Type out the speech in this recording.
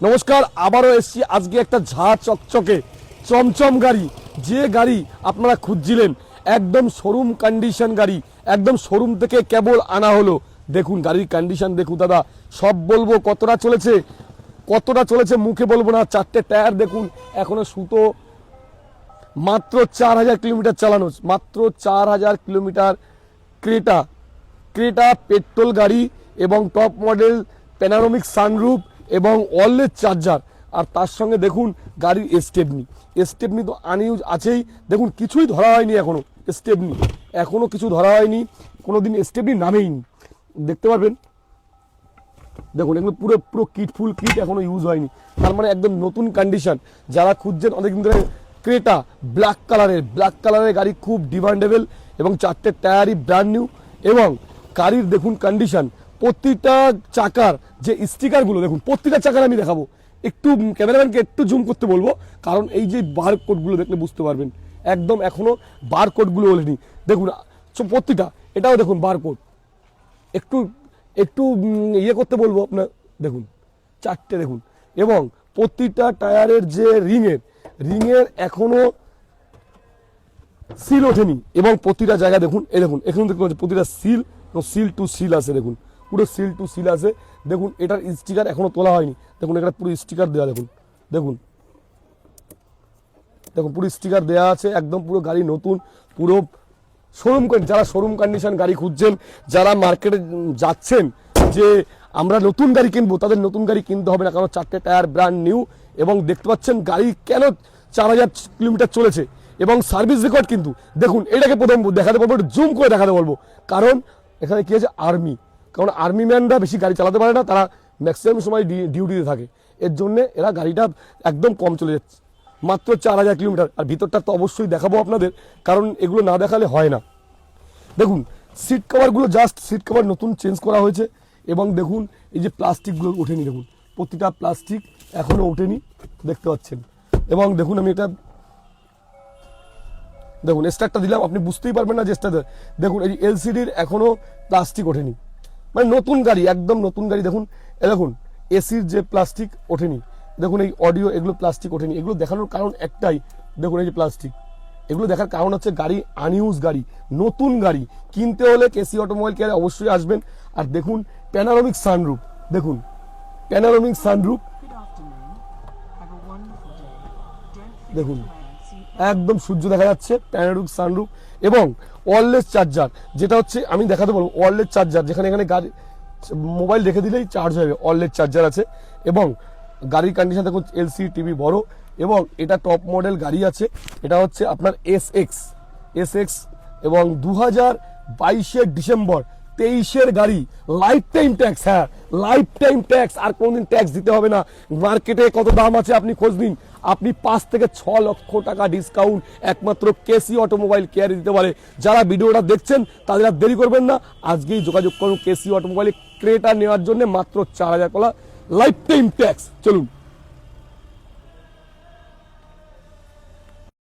নমস্কার, আবারও এসেছি আজকে একটা ঝা চকচকে চমচম গাড়ি। যে গাড়ি আপনারা খুঁজছিলেন, একদম শোরুম কন্ডিশন গাড়ি, একদম শোরুম থেকে কেবল আনা হলো। দেখুন গাড়ির কন্ডিশন দেখুন দাদা, সব বলবো কতটা চলেছে মুখে বলবো না। চারটে টায়ার দেখুন, এখনো সুতো। মাত্র 4000 কিলোমিটার চালানো, মাত্র 4000 কিলোমিটার। ক্রেটা পেট্রোল গাড়ি এবং টপ মডেল, প্যানোরামিক সানরুফ এবং ওয়্যারলেস চার্জার। আর তার সঙ্গে দেখুন গাড়ির স্টেপনি তো আনইউজ আছেই। দেখুন কিছুই ধরা হয়নি এখনো, স্টেপনি এখনো কিছু ধরা হয়নি, কোনোদিন স্টেপনি নামেইনি। দেখতে পারবেন, দেখুন এগুলো পুরো পুরো ফুল কিট এখনো ইউজ হয়নি, তার মানে একদম নতুন কন্ডিশন। যারা খুঁজছেন অনেকদিন ধরে ক্রেটা ব্ল্যাক কালারের গাড়ি, খুব ডিমান্ডেবল এবং চারটে টায়ারই ব্র্যান্ড নিউ। এবং গাড়ির দেখুন কন্ডিশন, প্রতিটা চাকার যে স্টিকারগুলো দেখুন, প্রতিটা চাকার আমি দেখাবো। একটু ক্যামেরাম্যানকে একটু জুম করতে বলবো, কারণ এই যে বার কোডগুলো দেখলে বুঝতে পারবেন, একদম এখনো বার কোডগুলো ওঠেনি। দেখুন প্রতিটা, এটাও দেখুন বার কোড। একটু ইয়ে করতে বলবো আপনার, দেখুন চারটে দেখুন। এবং প্রতিটা টায়ারের যে রিংয়ের এখনো সিল ওঠেনি। এবং প্রতিটা জায়গায় দেখুন, এই দেখুন এখানে দেখুন প্রতিটা সিল টু সিল আছে, দেখুন পুরো সিল টু সিল আছে। দেখুন এটার স্টিকার এখনো তোলা হয়নি, দেখুন এটা পুরো স্টিকার দেওয়া, দেখুন পুরো স্টিকার দেওয়া আছে, একদম পুরো গাড়ি নতুন, পুরো শোরুম। যারা শোরুম কন্ডিশন গাড়ি খুঁজছেন, যারা মার্কেটে যাচ্ছেন যে আমরা নতুন গাড়ি কিনবো, তাদের নতুন গাড়ি কিনতে হবে না, কারণ চারটে টায়ার ব্র্যান্ড নিউ। এবং দেখতে পাচ্ছেন গাড়ি কেন 4000 কিলোমিটার চলেছে এবং সার্ভিস রেকর্ড কিন্তু দেখুন। এটাকে প্রথম দেখাতে বলবো, জুম করে দেখাতে বলবো, কারণ এখানে কি আছে আর্মি, কারণ আর্মি ম্যানরা বেশি গাড়ি চালাতে পারে না, তারা ম্যাক্সিমাম সময় ডিউটিতে থাকে, এর জন্য এরা গাড়িটা একদম কম চলে যাচ্ছে। মাত্র 4000 কিলোমিটার। আর ভিতরটা তো অবশ্যই দেখাবো আপনাদের, কারণ এগুলো না দেখালে হয় না। দেখুন সিট কভারগুলো, জাস্ট সিট কভার নতুন চেঞ্জ করা হয়েছে। এবং দেখুন এই যে প্লাস্টিকগুলো ওঠেনি, দেখুন প্রতিটা প্লাস্টিক এখনো ওঠেনি, দেখতে পাচ্ছেন। এবং দেখুন আমি এটা দেখুন স্টার্টটা দিলাম, আপনি বুঝতেই পারবেন না যে স্টার্ট। দেখুন এই এলসিডির এখনো প্লাস্টিক ওঠেনি, মানে নতুন গাড়ি, একদম নতুন গাড়ি। দেখুন দেখুন এসির যে প্লাস্টিক ওঠেনি, দেখুন এই অডিও এগুলো প্লাস্টিক ওঠেনি। এগুলো দেখানোর কারণ একটাই, দেখুন এই যে প্লাস্টিক, এগুলো দেখার কারণ হচ্ছে গাড়ি আনইউজ গাড়ি, নতুন গাড়ি কিনতে হলে কেসি অটোমোবাইল কেয়ারে অবশ্যই আসবেন। আর দেখুন প্যানোরামিক সানরুফ, দেখুন প্যানোরামিক সানরুফ, দেখুন একদম সূর্য দেখা যাচ্ছে, প্যানোরামিক সানরুফ। এবং ওয়্যারলেস চার্জার, যেটা হচ্ছে আমি দেখাতে বলবো, ওয়্যারলেস চার্জার যেখানে এখানে গাড়ি মোবাইল রেখে দিলেই চার্জ হবে, ওয়্যারলেস চার্জার আছে। এবং গাড়ির কন্ডিশন দেখুন, এলসি টিভি বড়। এবং এটা টপ মডেল গাড়ি আছে, এটা হচ্ছে আপনার এসএক্স। এবং 2022 ডিসেম্বর 23 গাড়ি, লাইফ টাইম ট্যাক্স। হ্যাঁ, লাইফ টাইম ট্যাক্স, আর কোনদিন ট্যাক্স দিতে হবে না। মার্কেটে কত দাম আছে আপনি খোঁজ নিন, আপনি 5 থেকে 6 লক্ষ টাকা ডিসকাউন্ট একমাত্র কেসি অটোমোবাইল কেয়ারে দিতে পারে। যারা ভিডিওটা দেখছেন তাদের আর দেরি করবেন না, আজকেই যোগাযোগ করুন কেসি অটোমোবাইলে ক্রেটা নেওয়ার জন্য। মাত্র 4000 লাইফ টাইম ট্যাক্স। চলুন।